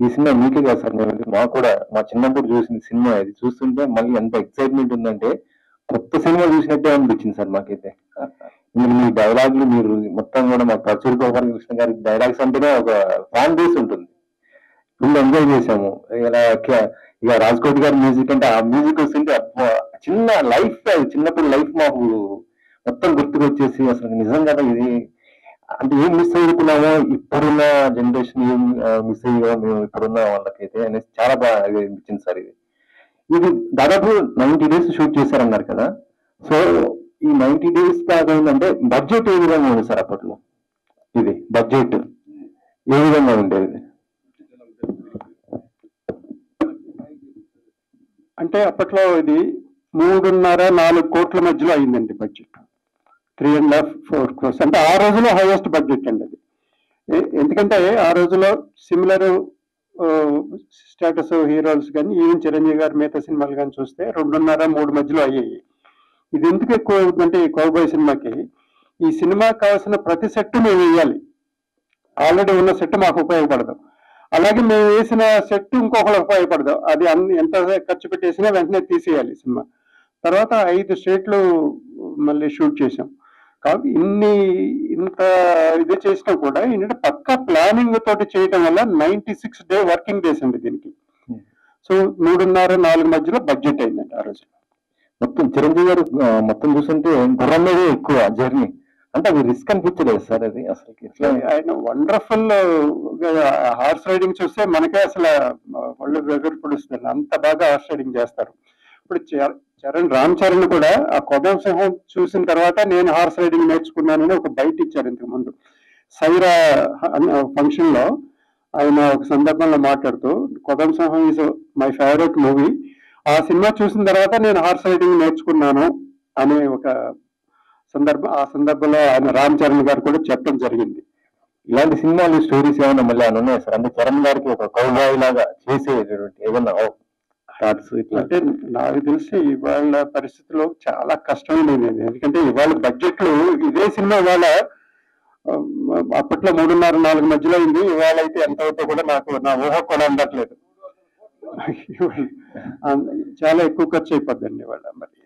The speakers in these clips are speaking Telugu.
ఈ సినిమా మీకే కాదు సార్, మాకు కూడా మా చిన్నప్పుడు చూసిన సినిమా ఇది. చూస్తుంటే మళ్ళీ ఎంత ఎక్సైట్మెంట్ ఉందంటే కొత్త సినిమా చూసినట్టే అనిపించింది సార్ మాకైతే. మీ డైలాగులు మీరు మొత్తం కూడా మా పచ్చూరి గోపాలకృష్ణ గారి డైలాగ్స్ అంటేనే ఒక ఫ్యాన్ బేస్ ఉంటుంది. ఫుల్ ఎంజాయ్ చేసాము. ఇలా ఇక రాజ్కోట్ గారి మ్యూజిక్ అంటే ఆ మ్యూజిక్ వస్తుంటే చిన్న లైఫ్, చిన్నప్పుడు లైఫ్ మాకు మొత్తం గుర్తుకొచ్చేసి అసలు నిజంగా ఇది అంటే ఏం మిస్ అవుతున్నామో ఇప్పుడున్న జనరేషన్, ఏం మిస్ అయ్యో మేము ఇప్పుడున్న వాళ్ళకైతే అనేసి చాలా బాగా అనిపించింది సార్. ఇది దాదాపు 90 days షూట్ చేశారన్నారు కదా. సో ఈ 90 days దాకా ఏంటంటే బడ్జెట్ ఏ విధంగా ఉంది సార్ అప్పట్లో? ఇది బడ్జెట్ ఏ విధంగా ఉండేది? అంటే అప్పట్లో ఇది 3.5-4 కోట్ల మధ్యలో అయిందండి బడ్జెట్. 3.5-4 crores అంటే ఆ రోజులో హైయెస్ట్ బడ్జెట్ అండి అది. ఎందుకంటే ఆ రోజులో సిమిలర్ స్టేటస్ హీరోస్ కానీ ఈవెన్ చిరంజీవి గారి మిగతా సినిమాలు కానీ చూస్తే 2.5-3 మధ్యలో అయ్యాయి. ఇది ఎందుకు ఎక్కువ అవుతుందంటే ఈ కౌబాయ్ సినిమాకి ఈ సినిమాకి కావాల్సిన ప్రతి సెట్ మేము వేయాలి. ఆల్రెడీ ఉన్న సెట్ మాకు ఉపయోగపడదు, అలాగే మేము వేసిన సెట్ ఇంకొకరికి ఉపయోగపడదు. అది ఎంత ఖర్చు పెట్టేసినా వెంటనే తీసేయాలి సినిమా. తర్వాత 5 స్టేట్లు మళ్ళీ షూట్ చేసాం. కాబట్టి ఇంత ఇది చేసినా కూడా ఏంటంటే పక్కా ప్లానింగ్ తోటి చేయడం వల్ల 96 day వర్కింగ్ డేస్ అండి దీనికి. సో 3.5-4 మధ్యలో బడ్జెట్ అయిందండి ఆ రోజు. మొత్తం చిరంజీవి గారు మొత్తం చూస్తుంటే గుర్రం మీద ఎక్కువ జర్నీ అంటే అది రిస్క్ అనిపించలేదు సార్ అది అసలు. ఆయన వండర్ఫుల్ హార్స్ రైడింగ్ చూస్తే మనకే అసలు ఒళ్ళు వెగురు పొడుస్తుంది, అంత బాగా హార్స్ రైడింగ్ చేస్తారు. ఇప్పుడు రామ్ చరణ్ కూడా ఆ కొదం సింహం చూసిన తర్వాత నేను హార్స్ రైడింగ్ నేర్చుకున్నానని ఒక బయట ఇచ్చారు ఇంతకు ముందు. సైరా ఫంక్షన్ లో ఆయన ఒక సందర్భంలో మాట్లాడుతూ కొదం సింహం ఈజ్ మై ఫేవరెట్ మూవీ, ఆ సినిమా చూసిన తర్వాత నేను హార్స్ రైడింగ్ నేర్చుకున్నాను అనే ఒక ఆ సందర్భంలో ఆయన రామ్ చరణ్ గారు కూడా చెప్పడం జరిగింది. ఇలాంటి సినిమాలు స్టోరీస్ ఏమైనా మళ్ళీ అని ఉన్నాయి సార్? అంటే చరణ్ గారికి ఒక కౌబాయ్ లాగా చేసేటువంటి ఏమన్నా థాట్స్ ఇట్లా? అంటే నాకు తెలిసి ఇవాళ పరిస్థితుల్లో చాలా కష్టమైనది, ఎందుకంటే ఇవాళ బడ్జెట్లు ఇదే సినిమా ఇవాళ అప్పట్లో 3.5-4 మధ్యలో అయింది, ఇవాళ అయితే ఎంత అవుతుందో కూడా నా ఊహ కూడా అందట్లేదు. చాలా ఎక్కువ ఖర్చు అయిపోద్దండి ఇవాళ. మరి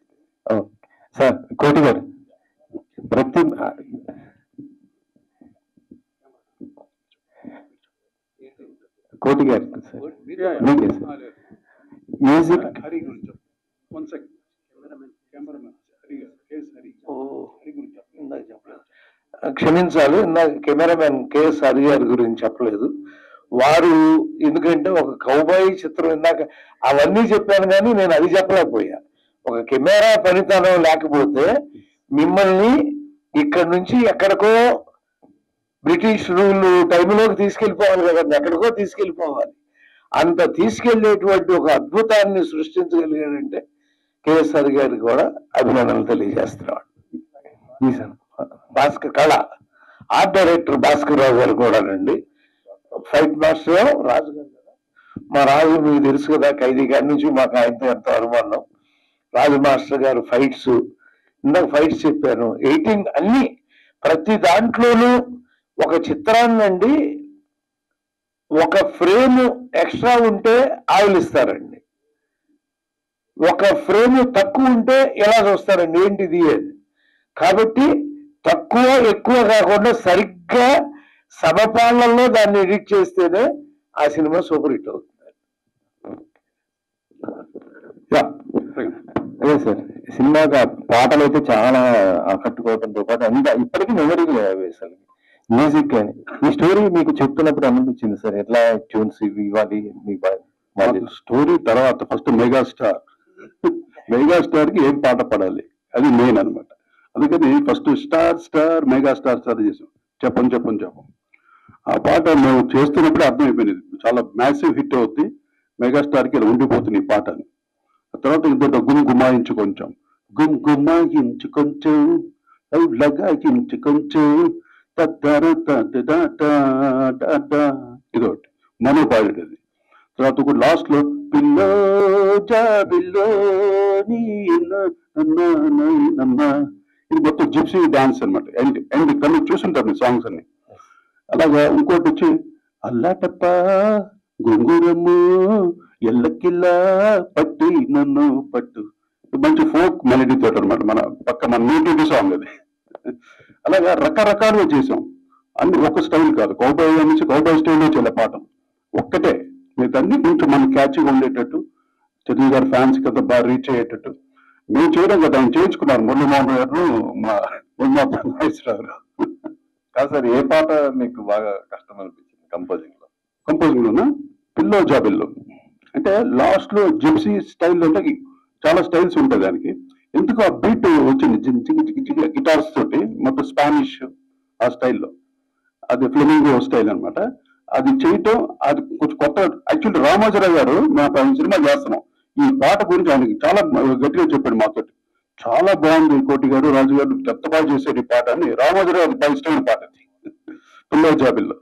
సార్ కోటి గారు ప్రతి కోటి గారు మ్యూజిక్ క్షమించాలి, ఇందాక కెమెరామెన్ కేఎస్ హరి గారి గురించి చెప్పలేదు. వారు ఎందుకంటే ఒక కౌబాయ్ చిత్రం ఇందాక అవన్నీ చెప్పాను కానీ నేను అది చెప్పలేకపోయా. ఒక కెమెరా పనితనం లేకపోతే మిమ్మల్ని ఇక్కడ నుంచి ఎక్కడికో బ్రిటిష్ రూల్ టైంలోకి తీసుకెళ్ళిపోవాలి కదండి, ఎక్కడికో తీసుకెళ్ళిపోవాలి. అంత తీసుకెళ్లేటువంటి ఒక అద్భుతాన్ని సృష్టించగలిగాడంటే కేఎస్ఆర్ గారికి కూడా అభినందనలు తెలియజేస్తున్నాడు. భాస్కర్ కళ ఆర్ట్ డైరెక్టర్ భాస్కర్ రావు గారు కూడానండి. ఫైట్ మాస్టర్ రాజు గారు కదా, మా రాజు మీకు తెలుసు కదా, ఖైదీ గారి నుంచి మాకు ఆయనతో ఎంతో అనుబంధం. రాజు మాస్టర్ గారు ఫైట్స్, ఇందాక ఫైట్స్ చెప్పాను, ఎడిటింగ్ అన్ని ప్రతి దాంట్లోనూ ఒక చిత్రాన్ని అండి ఒక ఫ్రేమ్ ఎక్స్ట్రా ఉంటే ఆయిల్ ఇస్తారండి, ఒక ఫ్రేమ్ తక్కువ ఉంటే ఎలా చూస్తారండి ఏంటిది అని. కాబట్టి తక్కువ ఎక్కువ కాకుండా సరిగ్గా సమపాలనలో దాన్ని ఎడిట్ చేస్తేనే ఆ సినిమా సూపర్ హిట్ అవుతుంది. అదే సార్, సినిమాగా పాటలు అయితే చాలా ఆకట్టుకోవడంతో పాటు అంతా ఇప్పటికీ మెమరీ అసలు మ్యూజిక్ అని. ఈ స్టోరీ మీకు చెప్తున్నప్పుడు అనిపించింది సార్, ఎట్లా ట్యూన్స్ ఇవి ఇవ్వాలి మీ స్టోరీ తర్వాత ఫస్ట్ మెగాస్టార్ కి ఏం పాట పడాలి అది మెయిన్ అనమాట. అందుకని ఫస్ట్ స్టార్ మెగాస్టార్ చేసాం, చెప్పం. ఆ పాట మేము చేస్తున్నప్పుడు అర్థమైపోయింది చాలా మ్యాసివ్ హిట్ అవుతుంది, మెగాస్టార్ కి ఇలా ఉండిపోతుంది ఈ పాట అని. తర్వాత ఇంత గుమ్మాయించు కొంచెం లగాయించు కొంచెం ఇదొకటి మనో పాడేది. తర్వాత ఒక లాస్ట్ లో పిల్లో జాబిల్లో ఇది మొత్తం జిప్సీ డాన్స్ అనమాట. ఎండ్ కళ్ళు చూసుంటారు మీ సాంగ్స్ అన్ని. అలాగా ఇంకోటి వచ్చి అల్లాటప్ప గొంగూరమ్ము ఎల్లకిల్లా పట్టి నన్ను పట్టు, మంచి ఫోక్ మెలడీ తోటి అనమాట, మన నేటివ్ సాంగ్ అది. అలాగా రకరకాలుగా చేసాం, అన్ని ఒక స్టైల్ కాదు, కౌబాయ్ నుంచి కౌబాయ్ స్టైల్లో చేయాలి పాట ఒక్కటే, మిగతాన్ని కొంచెం మనం క్యాచ్గా ఉండేటట్టు, చిరంజీవి గారి ఫ్యాన్స్ కదా బాగా రీచ్ అయ్యేటట్టు మేము చేయడం కదా, ఆయన చేయించుకున్నారు మురళీమోహన్ గారు, మా నాగేశ్వరరావు గారు. కాదు సార్, ఏ పాట మీకు బాగా కష్టం అనిపించింది కంపోజింగ్ లోనా? పిల్లో జాబిల్లో అంటే లాస్ట్ లో జిప్సీ స్టైల్ అంటే చాలా స్టైల్స్ ఉంటాయి దానికి, ఎందుకు ఆ బీట్ వచ్చింది గిటార్స్ తోటి, మొత్తం స్పానిష్ ఆ స్టైల్లో, అది ఫ్లెమింగో స్టైల్ అన్నమాట. అది చేయటం అది కొంచెం కొత్త. యాక్చువల్లీ రామోజీరావు గారు మేము సినిమా చేస్తున్నాం, ఈ పాట గురించి ఆయనకి చాలా గట్టిగా చెప్పాడు మాతో, చాలా బాగుంది కోటి గారు, రాజు గారు ఎంత బాగా చేశారు ఈ పాట అని. రామోజీరావు గారు బాగా ఇష్టమైన పాట అది, పిల్లో జాబిల్లో.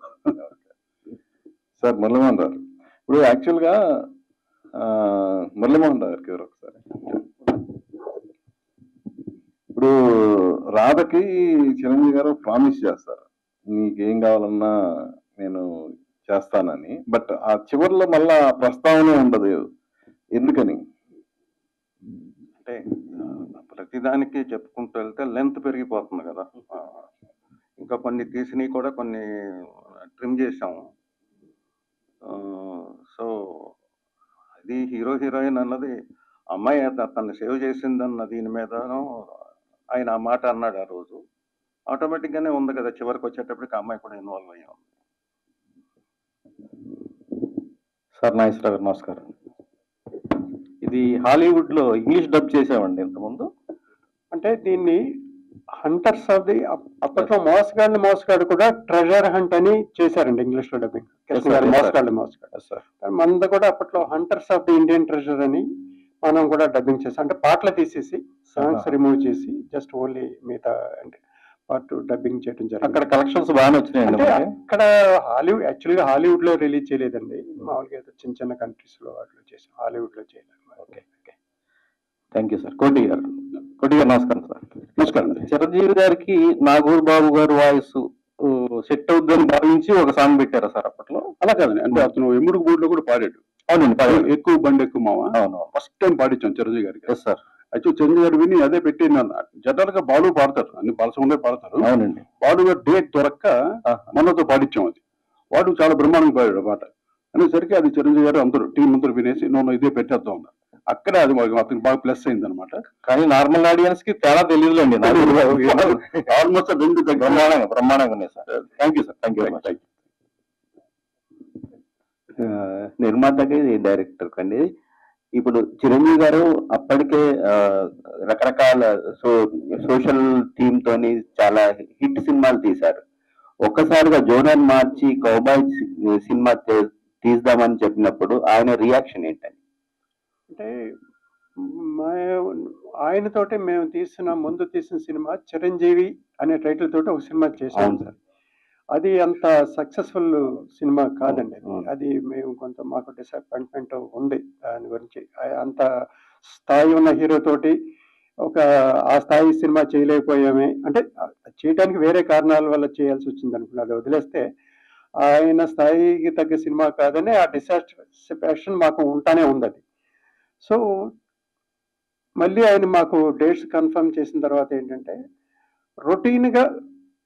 సార్ మురళీమోహన్ రావు, ఇప్పుడు యాక్చువల్గా మురళీమోహన్ రావు గారికి ఎవరు ఒకసారి, ఇప్పుడు రాధకి చిరంజీవి గారు ప్రామిస్ చేస్తారు నీకేం కావాలన్నా నేను చేస్తానని, బట్ ఆ చివరిలో మళ్ళా ప్రస్తావనే ఉండదు, ఎందుకని? అంటే ప్రతిదానికి చెప్పుకుంటూ వెళ్తే లెంత్ పెరిగిపోతుంది కదా. ఇంకా కొన్ని తీసినవి కూడా కొన్ని ట్రిమ్ చేసాము. సో అది హీరో హీరోయిన్ అన్నది అమ్మాయి తను సేవ్ చేసిందన్న దీని మీద ఆయన ఆ మాట అన్నాడు ఆ రోజు, ఆటోమేటిక్గానే ఉంది కదా, చివరికి వచ్చేటప్పటికి ఆ అమ్మాయి కూడా ఇన్వాల్వ్ అయ్యి ఉంది. సార్ నాగేశ్వరరావు గారు నమస్కారం. ఇది హాలీవుడ్ లో ఇంగ్లీష్ డబ్ చేసామండి ఇంతకుముందు. అంటే దీన్ని హంటర్స్ ఆఫ్ ది, అప్పట్లో మోసగాడు కూడా ట్రెజర్ హంట్ అని చేశారండి ఇంగ్లీష్ లో డబ్బింగ్. మోసగాడు మనది కూడా అప్పట్లో hunters of the Indian treasure అని మనం కూడా డబ్బింగ్ చేసాం. అంటే పాటలు తీసేసి సాంగ్స్ రిమూవ్ చేసి జస్ట్ ఓన్లీ మిగతా అంటే పార్ట్ డబ్బింగ్ చేయడం జరిగింది. అక్కడ కలెక్షన్స్ బాగానే వచ్చినాయండి. అక్కడ యాక్చువల్గా హాలీవుడ్ లో రిలీజ్ చేయలేదండి, మామూలుగా చిన్న చిన్న కంట్రీస్ లో వాటిలో చేసాం, హాలీవుడ్ లో చేయలేదు. Okay okay, thank you sir. కోటి గారు నమస్కారం సార్. నమస్కారం. చిరంజీవి గారికి నాగూర్ బాబు గారు వాయిస్ సెట్ అవుద్దని భావించి ఒక సాంగ్ పెట్టారా సార్ అప్పట్లో? అలా కాదండి, అంటే అతను ఎముడు బోర్డు లో కూడా పాడాడు. అవునండి, ఎక్కువ బండి ఎక్కువ మావా అవును ఫస్ట్ టైం పాడించాం చిరంజీవి గారికి. సార్ యాక్చువల్ చిరంజీవి గారు విని అదే పెట్టి జనరల్ గా బాలు పాడతారు, అన్ని బాలసండే పాడతారు. అవునండి, బాలు గారు డేట్ దొరక్క మనతో పాడించాం, అది వాడు చాలా బ్రహ్మాండంగా పాడాడు పాట అనేసరికి అది చిరంజీవి గారు అందరూ టీం అందరూ వినేసి నన్ను ఇదే పెట్టేద్దాం ఉన్నారు. అక్కడే అది అతనికి బాగా ప్లస్ అయింది అనమాట. కానీ నార్మల్ ఆడియన్స్ కి తేడా తెలియదులేండి, ఆల్మోస్ట్ రెండు బ్రహ్మాండంగా ఉన్నాయి sir. Thank you sir, thank you very much. నిర్మాతకి డైరెక్టర్ కండి. ఇప్పుడు చిరంజీవి గారు అప్పటికే రకరకాల సోషల్ థీమ్ తోని చాలా హిట్ సినిమాలు తీశారు. ఒక్కసారిగా జోనర్ మార్చి కౌబాయ్ సినిమా తీద్దామని చెప్పినప్పుడు ఆయన రియాక్షన్ ఏంటండి? అంటే ఆయనతోటి మేము ముందు తీసిన సినిమా చిరంజీవి అనే టైటిల్ తోటి ఒక సినిమా చేసాం సార్. అది అంత సక్సెస్ఫుల్ సినిమా కాదండి. అది మేము కొంత మాకు డిసప్పాయింట్మెంట్ ఉంది దాని గురించి. అంత స్థాయి ఉన్న హీరో తోటి ఆ స్థాయి సినిమా చేయలేకపోయామే, అంటే చేయడానికి వేరే కారణాల వల్ల చేయాల్సి వచ్చింది అనుకున్నా. అది వదిలేస్తే ఆయన స్థాయికి తగ్గ సినిమా కాదని ఆ డిసాటిస్ఫాక్షన్ మాకు ఉంటానే ఉంది అది. సో మళ్ళీ ఆయన మాకు డేట్స్ కన్ఫర్మ్ చేసిన తర్వాత ఏంటంటే రొటీన్గా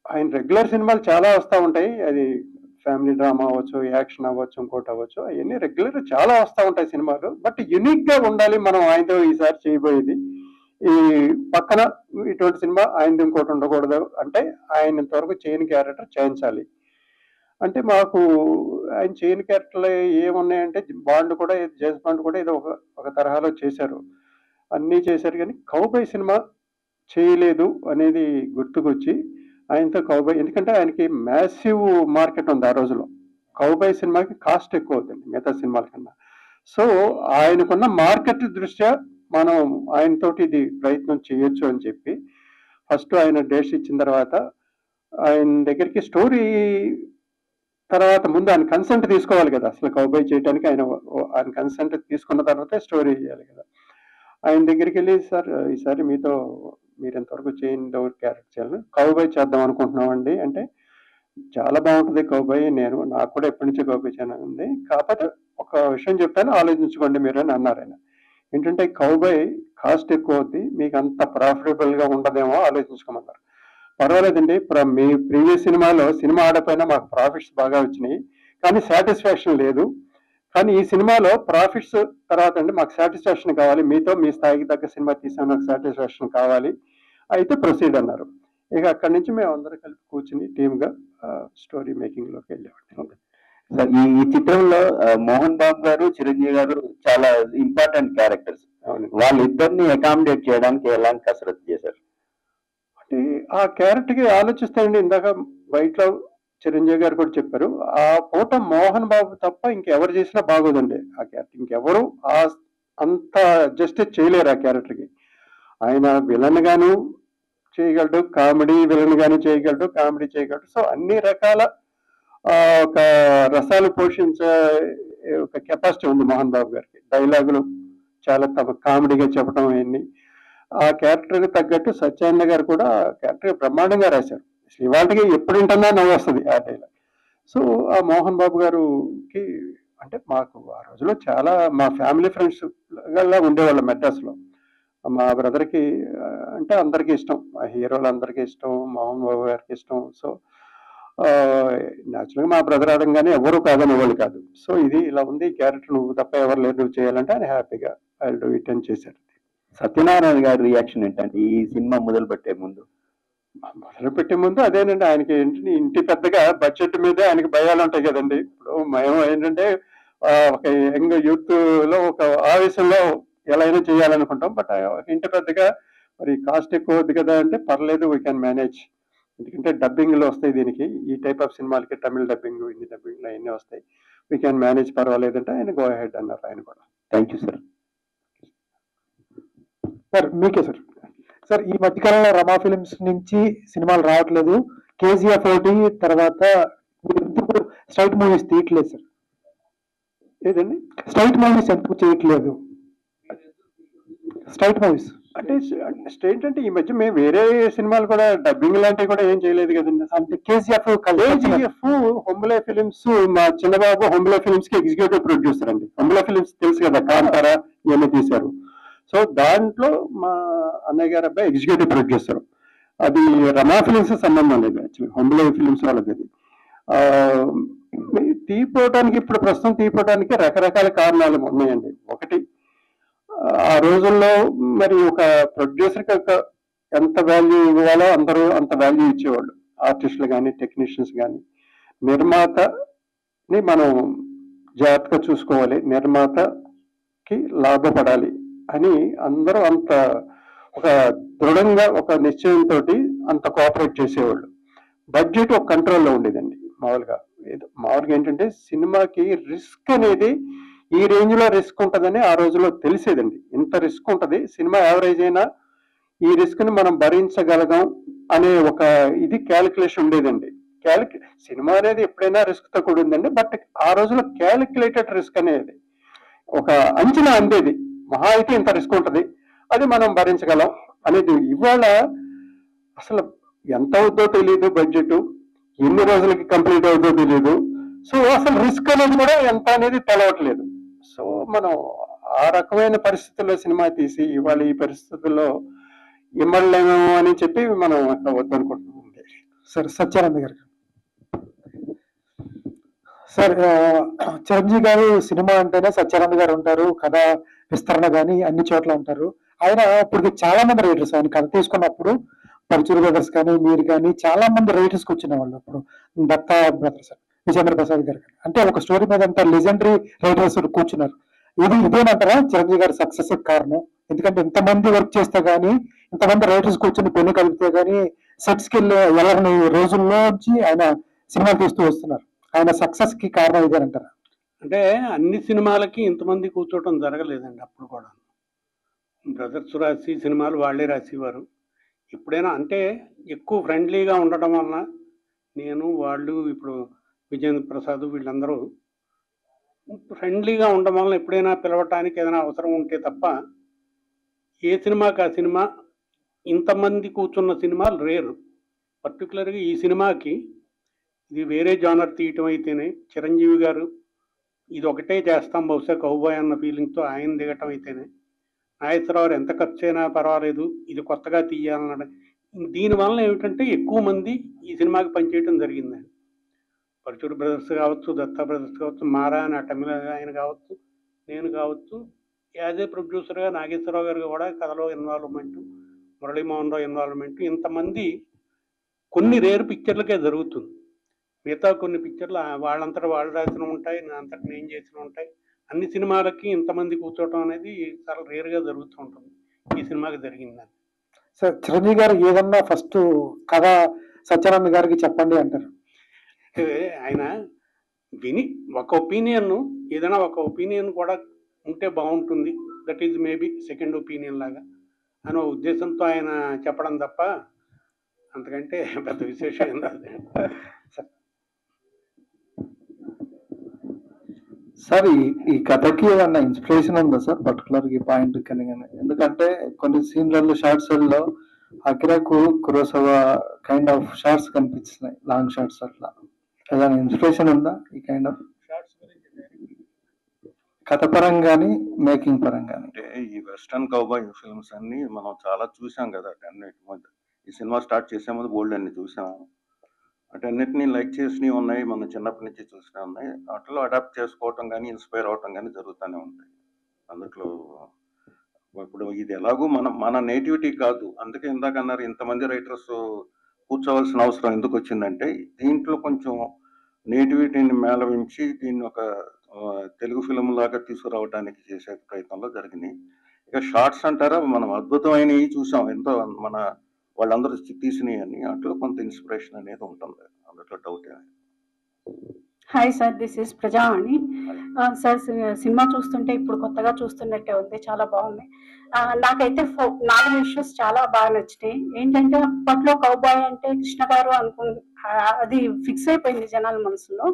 ఆయన రెగ్యులర్ సినిమాలు చాలా వస్తూ ఉంటాయి, అది ఫ్యామిలీ డ్రామా అవ్వచ్చు, యాక్షన్ అవ్వచ్చు, ఇంకోటి అవ్వచ్చు, అవన్నీ రెగ్యులర్ చాలా వస్తూ ఉంటాయి సినిమాలు. బట్ యునిక్గా ఉండాలి మనం ఆయనతో ఈసారి చేయబోయేది, ఈ పక్కన ఇటువంటి సినిమా ఆయనది ఇంకోటి ఉండకూడదు, అంటే ఆయన ఇంతవరకు చేయని క్యారెక్టర్ చేయించాలి. అంటే మాకు ఆయన చేయని క్యారెక్టర్లు ఏమున్నాయంటే బాండ్ కూడా, జేమ్స్ బాండ్ కూడా ఏదో ఒక తరహాలో చేశారు, అన్నీ చేశారు, కానీ కౌబాయ్ సినిమా చేయలేదు అనేది గుర్తుకొచ్చి ఆయనతో కౌబాయ్, ఎందుకంటే ఆయనకి మ్యాసివ్ మార్కెట్ ఉంది ఆ రోజులో. కౌబాయ్ సినిమాకి కాస్ట్ ఎక్కువ అవుతుంది మిగతా సినిమాల కన్నా. సో ఆయనకున్న మార్కెట్ దృష్ట్యా మనం ఆయనతోటి ఇది ప్రయత్నం చేయొచ్చు అని చెప్పి ఫస్ట్ ఆయన డేట్స్ ఇచ్చిన తర్వాత ఆయన దగ్గరికి స్టోరీ తర్వాత ముందు ఆయన కన్సెంట్ తీసుకోవాలి కదా, అసలు కౌబాయ్ చేయడానికి ఆయన కన్సెంట్ తీసుకున్న తర్వాతే స్టోరీ చేయాలి కదా. ఆయన దగ్గరికి వెళ్ళి సార్ ఈసారి మీరు ఎంతవరకు చేయని క్యారెక్టర్ చేయాలని కౌబాయ్ చేద్దాం అనుకుంటున్నామండి అంటే చాలా బాగుంటుంది కౌబాయ్. నాకు కూడా ఎప్పటి నుంచో కౌబాయ్ ఛానల్ ఉంది. కాకపోతే ఒక విషయం చెప్పాను, ఆలోచించుకోండి మీరు అని అన్నారు ఆయన. ఏంటంటే కౌబాయ్ కాస్ట్ ఎక్కువ అవుద్ది, మీకు అంత ప్రాఫిటబుల్ గా ఉండదేమో ఆలోచించుకోమన్నారు. పర్వాలేదండి, మీ ప్రీవియస్ సినిమా ఆడపోయినా మాకు ప్రాఫిట్స్ బాగా వచ్చినాయి, కానీ సాటిస్ఫాక్షన్ లేదు. కానీ ఈ సినిమాలో ప్రాఫిట్స్ తర్వాత అండి మాకు సాటిస్ఫాక్షన్ కావాలి, మీతో మీ స్థాయికి తగ్గ సినిమా తీసాం, నాకు సాటిస్ఫాక్షన్ కావాలి, అయితే ప్రొసీడ్ అన్నారు. ఇక అక్కడి నుంచి మేము అందరం కలిపి కూర్చుని టీమ్గా స్టోరీ మేకింగ్ లోకి వెళ్ళామండి. సార్, ఈ చిత్రంలో మోహన్ బాబు గారు, చిరంజీవి గారు చాలా ఇంపార్టెంట్ క్యారెక్టర్స్. వాళ్ళిద్దరిని అకామిడేట్ చేయడానికి ఎలాంటి కసరత్తు చేశారు? అంటే ఆ క్యారెక్టర్ కి ఆలోచిస్తే అండి, ఇందాక వైట్ లో చిరంజీవి గారు కూడా చెప్పారు, ఆ పూట మోహన్ బాబు తప్ప ఇంకెవరు చేసినా బాగోదండి ఆ క్యారెక్టర్. ఇంకెవరు అంత జస్టిస్ చేయలేరు ఆ క్యారెక్టర్ కి. ఆయన విలన్ గాను చేయగలడు, కామెడీ విలన్ గాను చేయగలడు, కామెడీ చేయగలడు. సో అన్ని రకాల ఒక రసాలు పోషించే ఒక కెపాసిటీ ఉంది మోహన్ బాబు గారికి. డైలాగులు చాలా కామెడీగా చెప్పడం అవన్నీ. ఆ క్యారెక్టర్ తగ్గట్టు సత్యానంద గారు కూడా క్యారెక్టర్ బ్రహ్మాండంగా రాశారు. ఇవాళకి ఎప్పుడు వింటున్నా నవ్వు వస్తుంది ఆ డైలాగ్. సో ఆ మోహన్ బాబు గారుకి అంటే మాకు ఆ రోజులో చాలా మా ఫ్యామిలీ ఫ్రెండ్స్ గా ఉండేవాళ్ళం మెడ్రాస్లో. మా బ్రదర్కి అంటే అందరికీ ఇష్టం, మా హీరోలు అందరికీ ఇష్టం, మోహన్ బాబు గారికి ఇష్టం. సో న్యాచురల్గా మా బ్రదర్ ఆడంగానే ఎవరు కాదనేవాళ్ళు కాదు. సో ఇది ఇలా ఉంది, ఈ క్యారెక్టర్ నువ్వు తప్ప ఎవరు లేరు నువ్వు చేయాలంటే ఆయన హ్యాపీగా ఐ డూ ఇట్ అని చేశారు. సత్యనారాయణ గారి రియాక్షన్ ఏంటంటే ఈ సినిమా మొదలు పెట్టే ముందు? అదేనండి, ఆయనకి ఏంటంటే ఇంటి పెద్దగా బడ్జెట్ మీద ఆయనకి భయాలు ఉంటాయి కదండి. ఇప్పుడు మేము ఏంటంటే ఒక యంగ్ యూత్ లో ఒక ఆవేశంలో ఎలా అయినా చేయాలనుకుంటాం. బట్ ఇంటి పెద్దగా మరి కాస్ట్ ఎక్కువ అవుద్ది కదా అంటే పర్లేదు, వీ క్యాన్ మేనేజ్. ఎందుకంటే డబ్బింగ్లో వస్తాయి దీనికి, ఈ టైప్ ఆఫ్ సినిమాలకి తమిళ డబ్బింగ్, హిందీ డబ్బింగ్లో అవన్నీ వస్తాయి, వీ క్యాన్ మేనేజ్, పర్వాలేదంటే ఆయన గో అహెడ్ అన్నారు ఆయన కూడా. Thank you sir. సార్ మీకే సార్. సార్ ఈ మధ్యకాలంలో రమా ఫిలిమ్స్ నుంచి సినిమాలు రావట్లేదు, కేజీఎఫ్ ఒకటి తర్వాత స్ట్రైట్ మూవీస్ తీయట్లేదు సార్. ఏదండి స్ట్రైట్ మూవీస్ ఎందుకు చేయట్లేదు? స్ట్రైట్ మూవీస్ అంటే స్ట్రైట్ అంటే ఈ మధ్య మేము వేరే సినిమాలు కూడా డబ్బింగ్ లాంటివి కూడా ఏం చేయలేదు కదండి. అంటే కేజీఎఫ్ హొంబులే ఫిలిమ్స్, మా చిన్నబాబు హొంబులే ఫిలిమ్స్ కి ఎగ్జిక్యూటివ్ ప్రొడ్యూసర్ అండి. హొంబులే ఫిలిమ్స్ తెలుసు కదా, కాంతారా ఇవన్నీ తీశారు. సో దాంట్లో మా అన్నయ్య గారు అబ్బాయి ఎగ్జిక్యూటివ్ ప్రొడ్యూసర్. అది రమా ఫిలిమ్స్ సంబంధం లేదు, యాక్చువల్లీ హొంబులే ఫిలిమ్స్ వాళ్ళది. అది ఇప్పుడు ప్రస్తుతం తీయపోవడానికి రకరకాల కారణాలు ఉన్నాయండి. ఒకటి, ఆ రోజుల్లో మరి ఒక ప్రొడ్యూసర్కి ఎంత వాల్యూ ఇవ్వాలో అందరూ అంత వాల్యూ ఇచ్చేవాళ్ళు, ఆర్టిస్టులు కానీ టెక్నీషియన్స్ కానీ. నిర్మాతని మనం జాగ్రత్తగా చూసుకోవాలి, నిర్మాతకి లాభపడాలి అని అందరూ అంత ఒక దృఢంగా ఒక నిశ్చయంతో అంత కోఆపరేట్ చేసేవాళ్ళు. బడ్జెట్ ఒక కంట్రోల్లో ఉండేదండి. మామూలుగా ఏంటంటే సినిమాకి రిస్క్ అనేది ఈ రేంజ్ లో రిస్క్ ఉంటుందని ఆ రోజులో తెలిసేదండి. ఇంత రిస్క్ ఉంటుంది, సినిమా యావరేజ్ అయినా ఈ రిస్క్ ని మనం భరించగలగాం అనే ఒక ఇది క్యాలిక్యులేషన్ ఉండేదండి. సినిమా అనేది ఎప్పుడైనా రిస్క్ తో కూడిందండి, బట్ ఆ రోజులో క్యాలిక్యులేటెడ్ రిస్క్ అనేది ఒక అంచనా అందేది. మహా అయితే ఇంత రిస్క్ ఉంటుంది, అది మనం భరించగలం అనేది. ఇవాళ అసలు ఎంత అవుద్దో తెలియదు, బడ్జెట్ ఎన్ని రోజులకి కంప్లీట్ అవుతుందో తెలియదు. సో అసలు రిస్క్ అనేది కూడా ఎంత అనేది తెలవట్లేదు. సో మనం ఆ రకమైన పరిస్థితుల్లో సినిమా తీసి ఇవాళ ఈ పరిస్థితుల్లో ఇమ్మడలేమేమో అని చెప్పి మనం వద్దనుకుంటున్నాం. సార్ సత్యానంద గారు. సార్ చిరంజీవి గారు సినిమా అంటేనే సత్యానంద గారు ఉంటారు, కథ విస్తరణ కానీ అన్ని చోట్ల ఉంటారు. ఆయన ఇప్పుడు చాలా మంది రైటర్స్, ఆయన కథ తీసుకున్నప్పుడు పరుచూరు బ్రదర్స్ కానీ మీరు కానీ చాలా మంది రైటర్స్ కూర్చునే వాళ్ళు. అప్పుడు దత్తా బ్రదర్స్, విజేంద్ర ప్రసాద్ గారు కానీ, అంటే ఒక స్టోరీ మీద అంత లెజెండరీ రైటర్స్ కూర్చున్నారు. ఇదేనంటారా చిరంజీవి గారి సక్సెస్ కారణం? ఎందుకంటే ఇంతమంది వర్క్ చేస్తే గానీ, ఇంతమంది రైటర్స్ కూర్చొని పెన్ను కలిపితే గానీ సెట్స్ కి వెళ్ళని రోజుల్లోంచి ఆయన సినిమాలు తీస్తూ వస్తున్నారు. ఆయన సక్సెస్ కి కారణం ఇదేనంటారా? అంటే అన్ని సినిమాలకి ఇంతమంది కూర్చోవటం జరగలేదండి. అప్పుడు కూడా బ్రదర్స్ రాసి సినిమాలు వాళ్ళే రాసేవారు. ఎప్పుడైనా అంటే ఎక్కువ ఫ్రెండ్లీగా ఉండటం వలన వాళ్ళు ఇప్పుడు విజేంద్ర ప్రసాద్ వీళ్ళందరూ ఫ్రెండ్లీగా ఉండడం వలన ఎప్పుడైనా పిలవటానికి ఏదైనా అవసరం ఉంటే తప్ప ఏ సినిమాకి ఆ సినిమా ఇంతమంది కూర్చున్న సినిమాలు రేరు. పర్టికులర్గా ఈ సినిమాకి ఇది వేరే జానర్ తీయటం అయితేనే చిరంజీవి గారు ఇది ఒకటే చేస్తాం బహుశా కౌబాయ్ అన్న ఫీలింగ్తో ఆయన దిగటం అయితేనే నాగేశ్వరరావు ఎంత ఖర్చు అయినా పర్వాలేదు ఇది కొత్తగా తీయాలన్నాడు. దీనివల్ల ఏమిటంటే ఎక్కువ మంది ఈ సినిమాకి పనిచేయటం జరిగిందండి. పరుచూరు బ్రదర్స్ కావచ్చు, దత్తా బ్రదర్స్ కావచ్చు, మారా అని తమిళ ఆయన కావచ్చు, నేను కావచ్చు, యాజ్ ఏ ప్రొడ్యూసర్గా నాగేశ్వరరావు గారు కూడా కథలో ఇన్వాల్వ్మెంట్, మురళీమోహన్ రావు ఇన్వాల్వ్మెంట్, ఇంతమంది కొన్ని రేరు పిక్చర్లకే జరుగుతుంది. మిగతా కొన్ని పిక్చర్లు వాళ్ళంతటా వాళ్ళు రాసిన ఉంటాయి, నా అంతటా నేను చేసిన ఉంటాయి. అన్ని సినిమాలకి ఇంతమంది కూర్చోవటం అనేది చాలా రేరుగా జరుగుతూ ఉంటుంది. ఈ సినిమాకి జరిగిందని. సార్ చిరంజీవి గారు ఏదన్నా ఫస్ట్ కథ సత్యానంద్ గారికి చెప్పండి అంటారు. ఆయన విని ఒక ఒపీనియన్, ఏదైనా ఒక ఒపీనియన్ కూడా ఉంటే బాగుంటుంది, that is maybe second opinion లాగా అనే ఉద్దేశంతో ఆయన చెప్పడం తప్ప అంతకంటే పెద్ద విశేషం ఏం కాదు. సార్ ఈ కథకి ఏమన్నా ఇన్స్పిరేషన్ ఉందా సార్ పర్టికులర్ ఈ పాయింట్ కానీ? ఎందుకంటే కొన్ని సీన్లలో షార్ట్స్లో అకిరాకు కురోసవా కైండ్ ఆఫ్ షార్ట్స్ కనిపిస్తున్నాయి, లాంగ్ షార్ట్స్. అట్లా ఏదైనా ఇన్స్పిరేషన్ ఉందా ఈ కైండ్ ఆఫ్ కథ పరంగాని మేకింగ్ పరంగాని? అంటే ఈ వెస్టర్న్ కౌబాయ్ ఫిల్మ్స్ అన్ని మనం చాలా చూసాం కదా. అన్నిటి మధ్య ఈ సినిమా స్టార్ట్ చేసే ముందు బోల్డ్ అన్ని చూసాం. అటన్నిటిని లైక్ చేసినవి ఉన్నాయి, మనం చిన్నప్పటి నుంచి చూసినవి ఉన్నాయి. వాటిలో అడాప్ట్ చేసుకోవటం కానీ ఇన్స్పైర్ అవటం కానీ జరుగుతూనే ఉంటాయి. అందులో ఇప్పుడు ఇది ఎలాగూ మన నేటివిటీ కాదు. అందుకే ఇందాక అన్నారు ఇంతమంది రైటర్స్ కూర్చోవలసిన అవసరం ఎందుకు వచ్చిందంటే దీంట్లో కొంచెం నేటివిటీని మేళవించి దీన్ని ఒక తెలుగు ఫిల్మ్ లాగా తీసుకురావడానికి చేసే ప్రయత్నంలో జరిగినాయి. ఇక షార్ట్స్ అంటారా, మనం అద్భుతమైనవి చూసాం, ఎంతో మన వాళ్ళందరూ తీసినవి అని. అట్లా కొంత ఇన్స్పిరేషన్ అనేది ఉంటుంది, అందులో doubt. Hi sir, this is Prajavani. Sir cinema చూస్తుంటే ఇప్పుడు కొత్తగా చూస్తున్నట్టే ఉంది, చాలా బాగుంది. నాకైతే 4 ఇష్యూస్ చాలా బాగా నచ్చినాయి. ఏంటంటే అప్పట్లో కౌబాయ్ అంటే కృష్ణ గారు అది ఫిక్స్ అయిపోయింది జనాల మనసులో.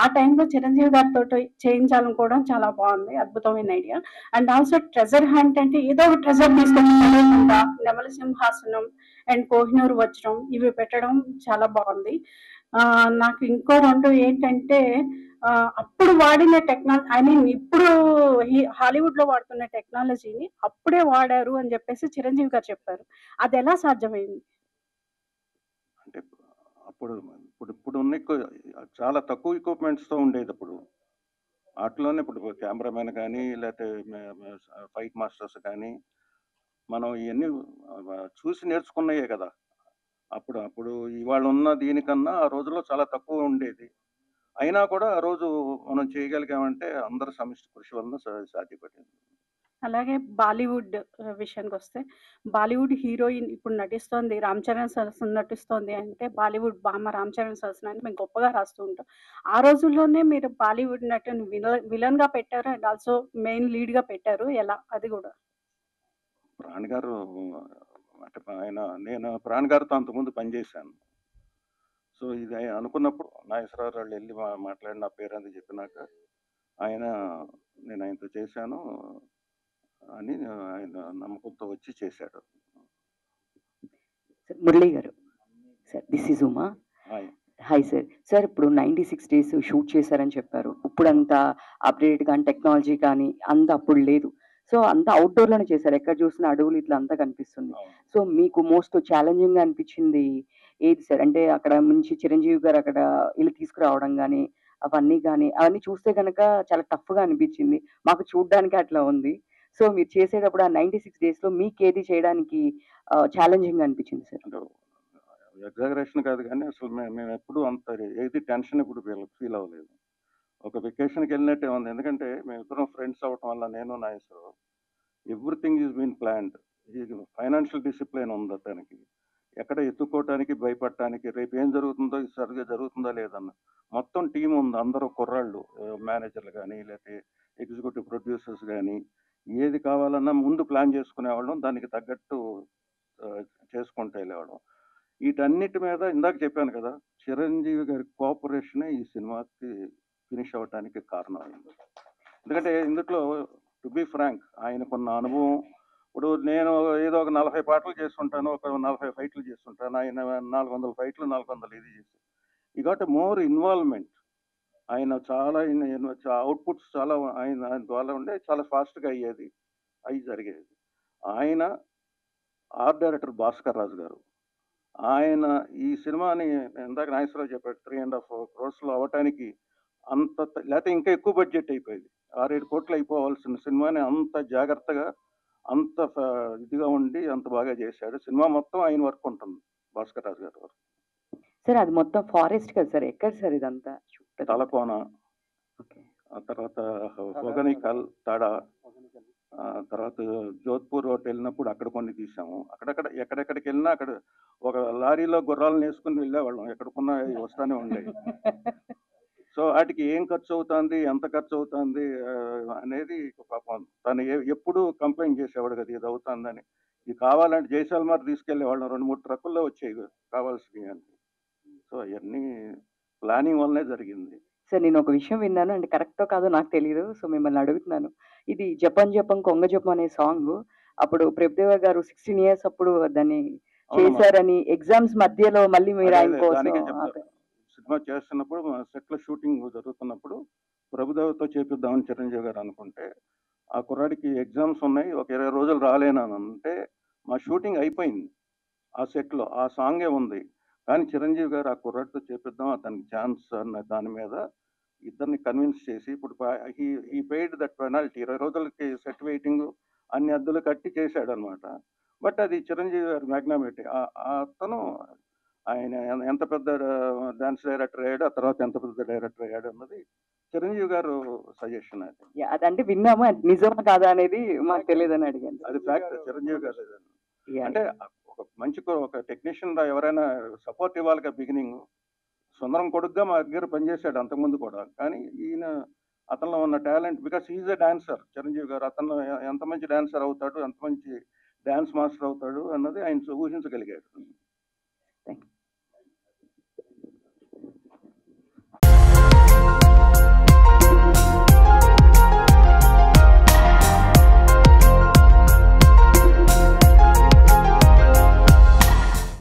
ఆ టైంలో చిరంజీవి గారితో చేయించాలనుకోవడం చాలా బాగుంది, అద్భుతమైన idea. And also treasure hunt అంటే ఏదో ఒక ట్రెజర్ తీసుకొచ్చి నెమల సింహాసనం అండ్ కోహినూరు వజ్రం ఇవి పెట్టడం చాలా బాగుంది. నాకు ఇంకో 2 ఏంటంటే అప్పుడు వాడిన టెక్నాలజీ, ఐ మీన్ ఇప్పుడు హాలీవుడ్ లో వాడుతున్న టెక్నాలజీని అప్పుడే వాడారు అని చెప్పేసి చిరంజీవి గారు చెప్పారు. అది ఎలా సాధ్యమైంది? అంటే ఇప్పుడు ఉన్న చాలా తక్కువ ఎక్విప్మెంట్స్తో ఉండేది. అప్పుడు వాటిలోనే ఇప్పుడు కెమెరామెన్ కానీ లేకపోతే ఫైట్ మాస్టర్స్ కానీ మనం ఇవన్నీ చూసి నేర్చుకున్నాయే కదా. అప్పుడు ఇవాళ ఉన్న దీనికన్నా ఆ రోజుల్లో చాలా తక్కువ ఉండేది. అయినా కూడా ఆ రోజు మనం చేయగలిగామంటే అందరి సమిష్టి కృషి వలన సాధ్యపడింది. అలాగే బాలీవుడ్ విషయానికి వస్తే, బాలీవుడ్ హీరోయిన్ ఇప్పుడు నటిస్తోంది, రామ్ చరణ్ సరసన నటిస్తోంది అంటే బాలీవుడ్ బామ్మ రామ్ చరణ్ సరసన అని మేము గొప్పగా రాస్తూ ఉంటాం. ఆ రోజుల్లోనే మీరు బాలీవుడ్ నటుని విలన్ గా పెట్టారు అండ్ ఆల్సో మెయిన్ లీడ్ గా పెట్టారు, ఎలా అది కూడా? ప్రాణ్ గారు అంటే నేను ప్రాణ్ గారితో అంతకుముందు పనిచేశాను. సో ఇది అనుకున్నప్పుడు నాగేశ్వరరావు వాళ్ళు వెళ్ళి మాట్లాడి నా పేరు అది చెప్పినాక నేను ఆయనతో చేశాను అని ఆయన నమ్మకంతో వచ్చి చేశాడు. మురళి గారు sir, this is Uma. Hi sir. Sir ఇప్పుడు 96 days షూట్ చేశారని చెప్పారు. ఇప్పుడు అంత అప్డేట్ కానీ టెక్నాలజీ కానీ అంత అప్పుడు లేదు. సో అంతా అవుట్డోర్లోనే చేశారు, ఎక్కడ చూసినా అడవులు ఇట్లా అంతా కనిపిస్తుంది. సో మీకు మోస్ట్ ఛాలెంజింగ్ అనిపించింది ఏది సార్? అంటే అక్కడ నుంచి చిరంజీవి గారు అక్కడ ఇల్లు తీసుకురావడం కానీ అవన్నీ చూస్తే కనుక చాలా టఫ్గా అనిపించింది మాకు, చూడడానికి అట్లా ఉంది. సో మీరు చేసేటప్పుడు ఆ 96 days మీకు ఏది చేయడానికి ఛాలెంజింగ్ అనిపించింది సార్? ఎగ్జాగరేషన్ కాదు కానీ అసలు మేము ఎప్పుడు అంత ఏది టెన్షన్ ఇప్పుడు ఫీల్ అవ్వలేదు. ఒక వెకేషన్కి వెళ్ళినట్టే ఉంది. ఎందుకంటే మేము ఇద్దరం ఫ్రెండ్స్ అవ్వటం వల్ల నేను Nageswararao everything is been planned. Financial discipline ఉంది అతనికి. ఎక్కడ ఎత్తుకోవటానికి భయపడటానికి రేపు ఏం జరుగుతుందో ఇది సరిగ్గా జరుగుతుందా లేదన్న మొత్తం టీం ఉంది. అందరూ కుర్రాళ్ళు, మేనేజర్లు కానీ లేకపోతే ఎగ్జిక్యూటివ్ ప్రొడ్యూసర్స్ కానీ ఏది కావాలన్నా ముందు ప్లాన్ చేసుకునేవాళ్ళం, దానికి తగ్గట్టు చేసుకుంటూ వెళ్ళేవాళ్ళం. వీటన్నిటి మీద ఇందాక చెప్పాను కదా, చిరంజీవి గారి కోఆపరేషనే ఈ సినిమాకి ఫినిష్ అవ్వటానికి కారణం అయింది. ఎందుకంటే ఇందులో టు బి ఫ్రాంక్ ఆయనకున్న అనుభవం, ఇప్పుడు నేను ఏదో ఒక 40 పాటలు చేస్తుంటాను, ఒక 40 ఫైట్లు చేస్తుంటాను, ఆయన 400 ఫైట్లు 400 ఇది చేస్తాను. ఈ గాట్ మోర్ ఇన్వాల్వ్మెంట్. ఆయన చాలా అవుట్పుట్స్ చాలా ఆయన ద్వారా ఉండే చాలా ఫాస్ట్గా అయ్యేది, అవి జరిగేది. ఆయన ఆర్ట్ డైరెక్టర్ భాస్కర్ రాజు గారు, ఆయన ఈ సినిమాని ఇందాక నాగేశ్వరరావు చెప్పాడు 3.5 crores అవ్వటానికి అంత లేకపోతే ఇంకా ఎక్కువ బడ్జెట్ అయిపోయింది. 6-7 కోట్లు అయిపోవాల్సిన సినిమాని అంత జాగ్రత్తగా అంత ఇదిగా ఉండి అంత బాగా చేశాడు. సినిమా మొత్తం ఆయన వర్క్ ఉంటుంది, భాస్కర్ రాజు గారి వర్క్. సార్ అది మొత్తం ఫారెస్ట్ కదా సార్? ఎక్కడ సార్ ఇదంతా? తలకోన, ఆ తర్వాత హొగనికల్, తడ, తర్వాత జోధ్పూర్ ఒకటి వెళ్ళినప్పుడు అక్కడ కొన్ని తీసాము. ఎక్కడెక్కడికి వెళ్ళినా అక్కడ ఒక లారీలో గుర్రాలను వేసుకుని వెళ్ళేవాళ్ళం, ఎక్కడికున్నా వస్తానే ఉండేవి. సో వాటికి ఏం ఖర్చు అవుతుంది, ఎంత ఖర్చు అవుతుంది అనేది పాపం తను ఎప్పుడు కంప్లైంట్ చేసేవాడు కదా ఇది అవుతుందని. ఇది కావాలంటే జైసల్మర్ తీసుకెళ్లేవాళ్ళం, 2-3 ట్రక్కుల్లో వచ్చేవి కావాల్సినవి అని. సో అవన్నీ ప్లానింగ్ వల్లనే జరిగింది. సార్ నేను ఒక విషయం విన్నాను, అంటే కరెక్టో కాదో నాకు తెలియదు, సో మిమ్మల్ని అడుగుతున్నాను. ఇది జపం జపం కొంగ జపం అనే సాంగ్ అప్పుడు ప్రభుదేవ గారు 16 years అప్పుడు దాన్ని చేశారని, ఎగ్జామ్స్ మధ్యలో మళ్ళీ మీరు ఆయన కోసం సినిమా చేస్తున్నప్పుడు సెట్ లో షూటింగ్ జరుగుతున్నప్పుడు ప్రభుదేవతో చేపిద్దామని చిరంజీవి గారు అనుకుంటే, ఆ కుర్రాడికి ఎగ్జామ్స్ ఉన్నాయి, ఒక 20 రోజులు రాలేనని అంటే మా షూటింగ్ అయిపోయింది. ఆ సెట్ లో ఆ సాంగే ఉంది, కానీ చిరంజీవి గారు ఆ కుర్రాడితో చేపిద్దాం, అతనికి ఛాన్స్ అన్న దాని మీద ఇద్దరిని కన్విన్స్ చేసి ఇప్పుడు ఈ పెయిడ్ దట్ పెనాల్టీ 20 రోజులకి సెట్ వెయిటింగ్ అన్ని అద్దులు కట్టి చేశాడు అనమాట. బట్ అది చిరంజీవి గారి మ్యాగ్నామిటీ. అతను ఆయన ఎంత పెద్ద డాన్స్ డైరెక్టర్ అయ్యాడు, ఆ తర్వాత ఎంత పెద్ద డైరెక్టర్ అయ్యాడు అన్నది చిరంజీవి గారు సజెషన్. అది అదంటే విన్నాము, నిజమా కాదా అనేది మాకు తెలియదని అడిగాను. అది ఫ్యాక్ట్. చిరంజీవి గారు అంటే ఒక మంచి ఒక టెక్నీషియన్ ఎవరైనా సపోర్ట్ ఇవ్వాలి. బిగినింగ్ సుందరం కొడుకుగా మా దగ్గర పనిచేశాడు అంతకుముందు కూడా, కానీ ఈయన అతనిలో ఉన్న talent, because is a dancer Chiranjeevi గారు, అతను ఎంత మంచి డాన్సర్ అవుతాడు, ఎంత మంచి డాన్స్ మాస్టర్ అవుతాడు అన్నది ఆయన ఊహించగలిగాడు. Thank you.